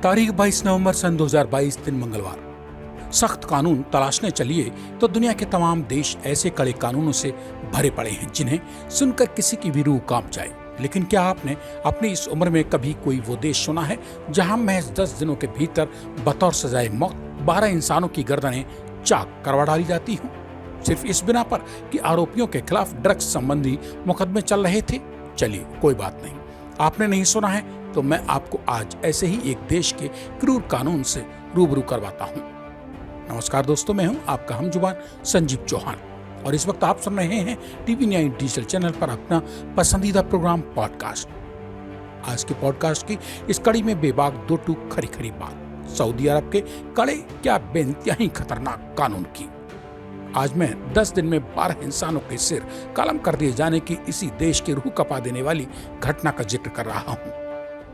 तारीख 22 नवंबर सन 2022 दिन मंगलवार। सख्त कानून तलाशने चलिए तो दुनिया के तमाम देश ऐसे कड़े कानूनों से भरे पड़े हैं जिन्हें सुनकर किसी की भी रूह कांप जाए। लेकिन क्या आपने अपनी इस उम्र में कभी कोई वो देश सुना है जहां महज 10 दिनों के भीतर बतौर सजाए मौत 12 इंसानों की गर्दनें चाक करवा डाली जाती हों, सिर्फ इस बिना पर कि आरोपियों के खिलाफ ड्रग्स संबंधी मुकदमे चल रहे थे? चलिए कोई बात नहीं, आपने नहीं सुना है तो मैं आपको आज ऐसे ही एक देश के क्रूर कानून से रूबरू करवाता हूं। नमस्कार दोस्तों, मैं हूं आपका हमजुबान संजीव चौहान और इस वक्त आप सुन रहे हैं TV9 डिजिटल चैनल पर अपना पसंदीदा प्रोग्राम पॉडकास्ट। आज के पॉडकास्ट की इस कड़ी में बेबाक दो टूक खरी खरी बात सऊदी अरब के कड़े क्या बेइंतहाई खतरनाक कानून की। आज मैं 10 दिन में 12 इंसानों के सिर कलम कर दिए जाने की इसी देश की रूह कपा देने वाली घटना का जिक्र कर रहा हूँ।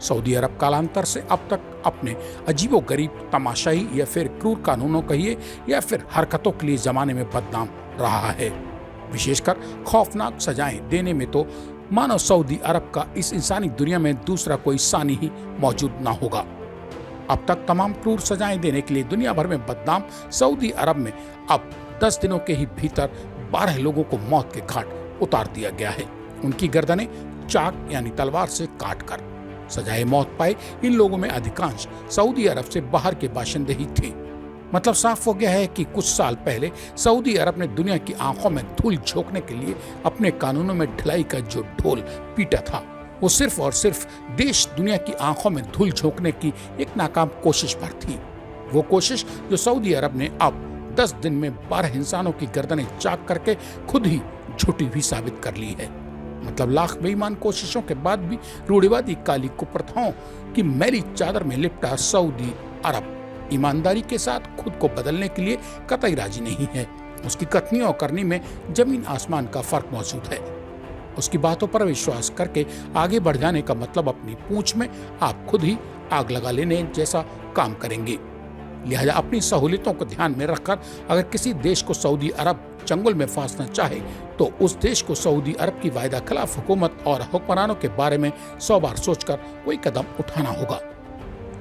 सऊदी अरब कालांतर से अब तक अपने अजीबोगरीब तमाशाई या फिर क्रूर कानूनों कहिए या फिर हरकतों के लिए जमाने में बदनाम रहा है। विशेषकर खौफनाक सजाएं देने में तो मानो सऊदी अरब का इस इंसानी दुनिया में दूसरा कोई सानी ही मौजूद ना होगा। अब तक तमाम क्रूर सजाएं देने के लिए दुनिया भर में बदनाम सऊदी अरब में अब 10 दिनों के ही भीतर 12 लोगों को मौत के घाट उतार दिया गया है। उनकी गर्दनें चाक यानी तलवार से काट कर सजाए मौत पाए इन लोगों में अधिकांश सऊदी अरब से बाहर के बाशिंदे ही थे। मतलब साफ हो गया है कि कुछ साल पहले सऊदी अरब ने दुनिया की आंखों में धूल झोंकने के लिए अपने कानूनों में ढिलाई का जो ढोल पीटा था वो सिर्फ और सिर्फ देश दुनिया की आंखों में धूल झोंकने की एक नाकाम कोशिश पर थी। वो कोशिश जो सऊदी अरब ने अब 10 दिन में 12 इंसानों की गर्दनें चाक करके खुद ही झूठी भी साबित कर ली है। मतलब लाख बेईमान कोशिशों के बाद भी रूढ़िवादी काली कुप्रथाओं की मैली चादर में लिपटा सऊदी अरब ईमानदारी के साथ खुद को बदलने के लिए कतई राजी नहीं है। उसकी कथनी और करनी में जमीन आसमान का फर्क मौजूद है। उसकी बातों पर विश्वास करके आगे बढ़ जाने का मतलब अपनी पूंछ में आप खुद ही आग लगा लेने जैसा काम करेंगे। लिहाजा अपनी सहूलियतों को ध्यान में रखकर अगर किसी देश को सऊदी अरब चंगुल में फांसना चाहे तो उस देश को सऊदी अरब की वायदा खिलाफ हुकूमत और हुक्मरानों के बारे में 100 बार सोचकर कोई कदम उठाना होगा।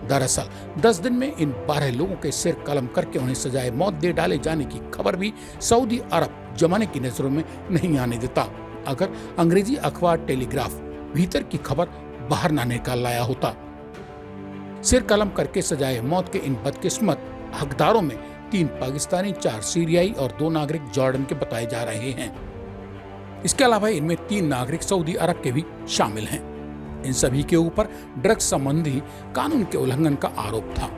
दरअसल 10 दिन में इन 12 लोगों के सिर कलम करके उन्हें सजाए मौत दे डाले जाने की खबर भी सऊदी अरब जमाने की नजरों में नहीं आने देता अगर अंग्रेजी अखबार टेलीग्राफ भीतर की खबर बाहर ना निकाल लाया होता। सिर कलम करके सजाए मौत के इन बदकिस्मत हकदारों में 3 पाकिस्तानी, 4 सीरियाई और 2 नागरिक जॉर्डन के बताए जा रहे हैं। इसके अलावा इनमें 3 नागरिक सऊदी अरब के भी शामिल हैं। इन सभी के ऊपर ड्रग्स संबंधी कानून के उल्लंघन का आरोप था।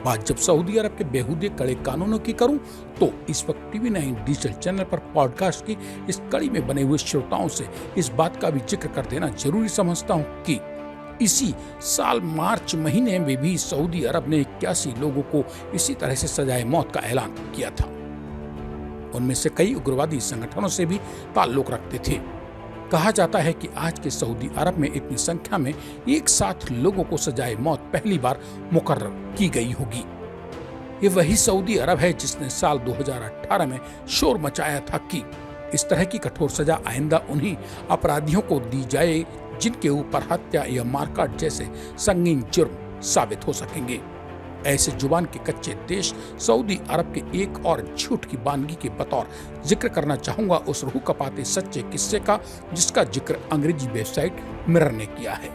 बात जब सऊदी अरब के बेहूदे कड़े कानूनों की करूं तो इस वक्त TV9 डिजिटल चैनल पर पॉडकास्ट की इस कड़ी में बने हुए श्रोताओं से इस बात का भी जिक्र कर देना जरूरी समझता हूं कि इसी साल मार्च महीने में भी सऊदी अरब ने 81 लोगों को इसी तरह से सजाए मौत का ऐलान किया था। उनमें से कई उग्रवादी संगठनों से भी ताल्लुक रखते थे। कहा जाता है कि आज के सऊदी अरब में इतनी संख्या में एक साथ लोगों को सजाए मौत पहली बार मुकर्रर की गई होगी। ये वही सऊदी अरब है जिसने साल 2018 में शोर मचाया था कि इस तरह की कठोर सजा आइंदा उन्हीं अपराधियों को दी जाए जिनके ऊपर हत्या या मारकाट जैसे संगीन जुर्म साबित हो सकेंगे। ऐसे जुबान के कच्चे देश सऊदी अरब के एक और झूठ की बानगी के बतौर जिक्र करना चाहूंगा उस रूह कपाते सच्चे किस्से का जिसका जिक्र अंग्रेजी वेबसाइट मिरर ने किया है,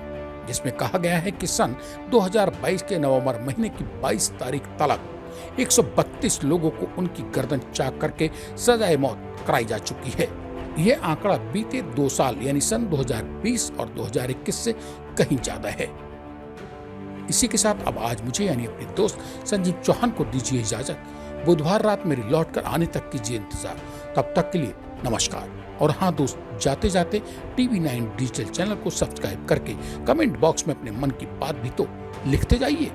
जिसमें कहा गया है कि सन 2022 के नवंबर महीने की 22 तारीख तक 132 लोगों को उनकी गर्दन चाक करके सजाए मौत कराई जा चुकी है। यह आंकड़ा बीते 2 साल यानी सन 2020 और 2021 से कहीं ज्यादा है। इसी के साथ अब आज मुझे यानी अपने दोस्त संजीव चौहान को दीजिए इजाजत। बुधवार रात मेरी लौट कर आने तक कीजिए इंतजार। तब तक के लिए नमस्कार। और हाँ दोस्त, जाते जाते TV9 डिजिटल चैनल को सब्सक्राइब करके कमेंट बॉक्स में अपने मन की बात भी तो लिखते जाइए।